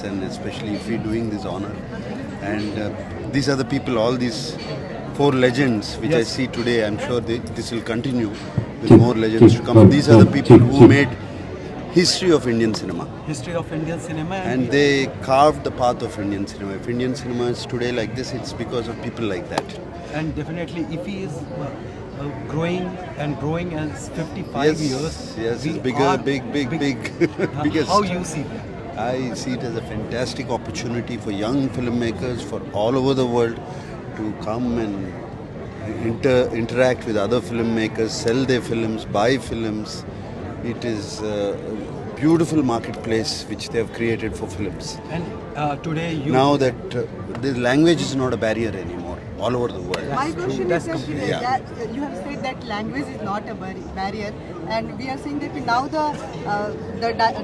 this, and especially if we're doing this honor. And these are the people, all these 4 legends which I see today. I'm sure this will continue with more legends to come. These are the people who made history of Indian cinema. History of Indian cinema. And they carved the path of Indian cinema. If Indian cinema is today like this, it's because of people like that. And definitely, if he is growing and growing as 55 years. Yes, it's bigger, big. Biggest. How you see that? I see it as a fantastic opportunity for young filmmakers for all over the world to come and interact with other filmmakers, sell their films, buy films. It is a beautiful marketplace which they have created for films. And today you... Now that the language is not a barrier anymore, all over the world. My question is that you have said that language is not a barrier, and we are saying that now the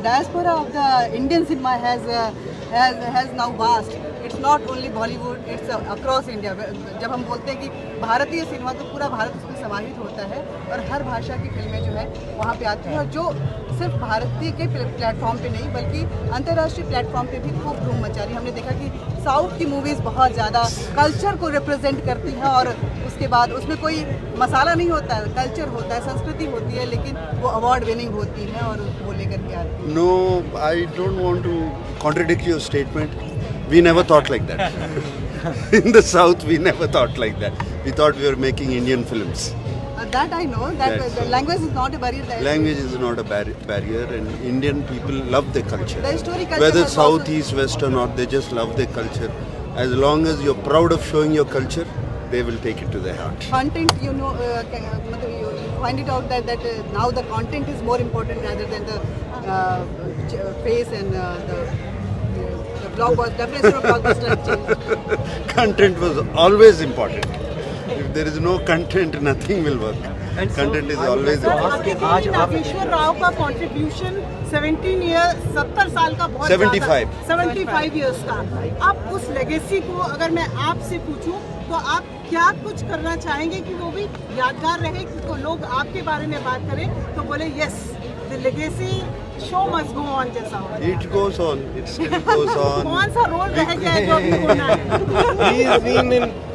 diaspora of the Indian cinema has now vast. It's not only Bollywood, it's across India. जब हम बोलते हैं कि भारतीय cinema, तो पूरा भारत उसमें समाहित होता है और हर भाषा की फिल्में जो है वहाँ पे आती हैं, और जो सिर्फ भारतीय के प्लेटफॉर्म पे नहीं बल्कि अंतर्राष्ट्रीय प्लेटफॉर्म पे भी खूब धूम मचा रही है। हमने देखा कि साउथ की मूवीज़ बहुत ज़्यादा कल्चर को रिप्रेजेंट करती हैं, और उसके बाद उसमें कोई मसाला नहीं होता है, कल्चर होता है, संस्कृति होती है, लेकिन वो अवार्ड विनिंग होती हैं और वो लेकर के आती हैं। No, I don't want to contradict your statement. We never thought like that. In the South, we never thought like that. We thought we were making Indian films. That I know, that the language is not a barrier. Language is not a barrier, and Indian people love their culture. The historic culture. Whether South, East, West or not, they just love their culture. As long as you're proud of showing your culture, they will take it to their heart. Content, you know, you find it out that now the content is more important rather than the face and the blockbuster, definition of blockbuster. Content was always important. If there is no content, nothing will work. And content is always important. Nageshwar Rao का contribution 70 साल का बहुत 75 years का। अब उस legacy को अगर मैं आपसे पूछूं तो आप क्या कुछ करना चाहेंगे कि वो भी यादगार रहे, कि लोग आपके बारे में बात करें तो बोले yes the legacy show must go on जैसा हो। It goes on. It still goes on. कौन सा रोल रह गया है जो अभी होना है?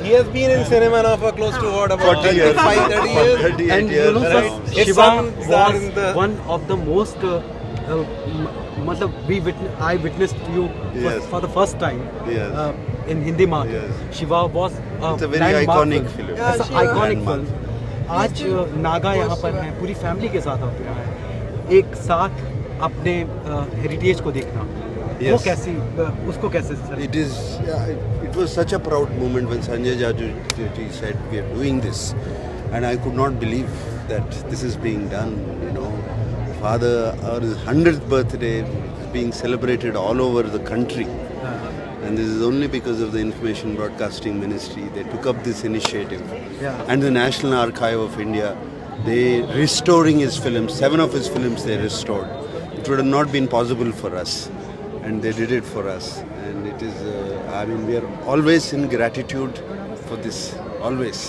He has been in cinema now for close to what, about 40 years. 30 years. 38 And you years. know, Right. Shiva sons are was in the- one of the most I witnessed you Yes. for the first time Yes. in Hindi market. Yes. Shiva was It's a very iconic film. It's an Shiva. iconic film. Landmark. आज नागा यहाँ पर हैं, पूरी family के साथ आते हैं, एक साथ अपने हेरिटेज को देखना, वो Yes. कैसी उसको कैसे sir? It was such a proud moment when Sanjay Jajuji said we are doing this, and I could not believe that this is being done. You know, father, our 100th birthday is being celebrated all over the country, and this is only because of the Information Broadcasting Ministry. They took up this initiative, and the National Archive of India, they restoring his films. 7 of his films they restored. It would have not been possible for us, and they did it for us. And it is, we are always in gratitude for this, always.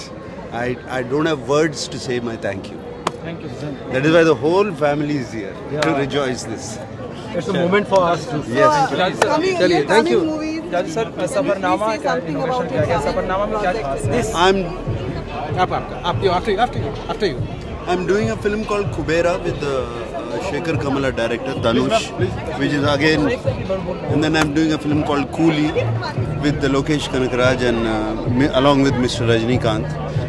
I don't have words to say my thank you. Thank you, sir. That is why the whole family is here to rejoice this. It's a moment for us to. Yes. चलिए, thank you. जज sir, Safarnama क्या innovation क्या क्या, सफरनामा में क्या खास है? After you. I'm doing a film called Kubera with the Shekhar Kamala director Dhanush, which is again, and then I'm doing a film called Coolie with the Lokesh Kanakaraj and along with Mr. Rajnikant.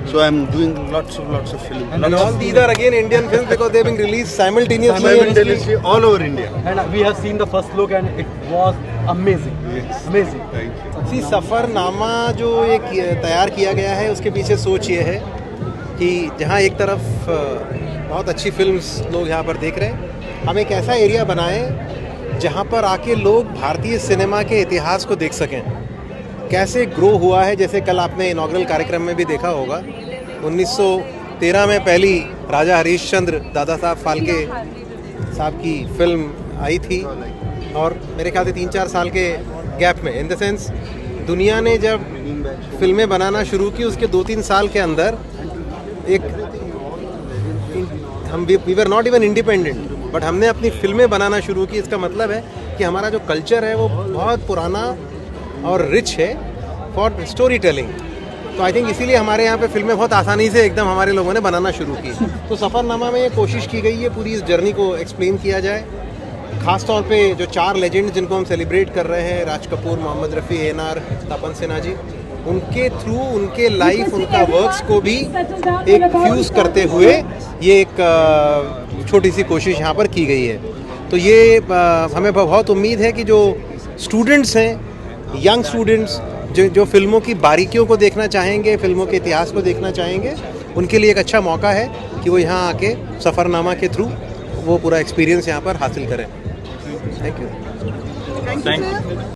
So I'm doing lots of films. And all these are again Indian films because they've been released simultaneously. Simultaneously all over India. And we have seen the first look and it was amazing. Yes. Amazing. Thank you. Safarnama जो एक तैयार किया गया है, उसके पीछे सोच ये है कि जहाँ एक तरफ बहुत अच्छी फिल्म्स लोग यहाँ पर देख रहे हैं, हम एक ऐसा एरिया बनाएं जहाँ पर आके लोग भारतीय सिनेमा के इतिहास को देख सकें, कैसे ग्रो हुआ है। जैसे कल आपने इनॉग्रल कार्यक्रम में भी देखा होगा, 1913 में पहली राजा हरीशचंद्र दादा साहब फाल्के साहब की फिल्म आई थी, और मेरे ख्याल से 3-4 साल के गैप में, इन द सेंस दुनिया ने जब फिल्में बनाना शुरू की उसके 2-3 साल के अंदर we were not even independent, but हमने अपनी फिल्में बनाना शुरू की। इसका मतलब है कि हमारा जो कल्चर है वो बहुत पुराना और रिच है फॉर स्टोरी टेलिंग। तो आई थिंक इसीलिए हमारे यहाँ पे फिल्में बहुत आसानी से एकदम हमारे लोगों ने बनाना शुरू की। तो सफ़रनामा में ये कोशिश की गई है पूरी इस जर्नी को एक्सप्लेन किया जाए, खास तौर पे जो 4 लेजेंड जिनको हम सेलिब्रेट कर रहे हैं, राज कपूर, मोहम्मद रफ़ी, ANR, तपन सिन्हा जी, उनके थ्रू उनके लाइफ, उनका वर्क्स को भी एक फ्यूज़ करते हुए ये एक छोटी सी कोशिश यहाँ पर की गई है। तो ये हमें बहुत उम्मीद है कि जो स्टूडेंट्स हैं, यंग स्टूडेंट्स जो फिल्मों की बारीकियों को देखना चाहेंगे, फिल्मों के इतिहास को देखना चाहेंगे, उनके लिए एक अच्छा मौका है कि वो यहाँ आके सफ़रनामा के थ्रू वो पूरा एक्सपीरियंस यहाँ पर हासिल करें। Thank you. Thank you, sir.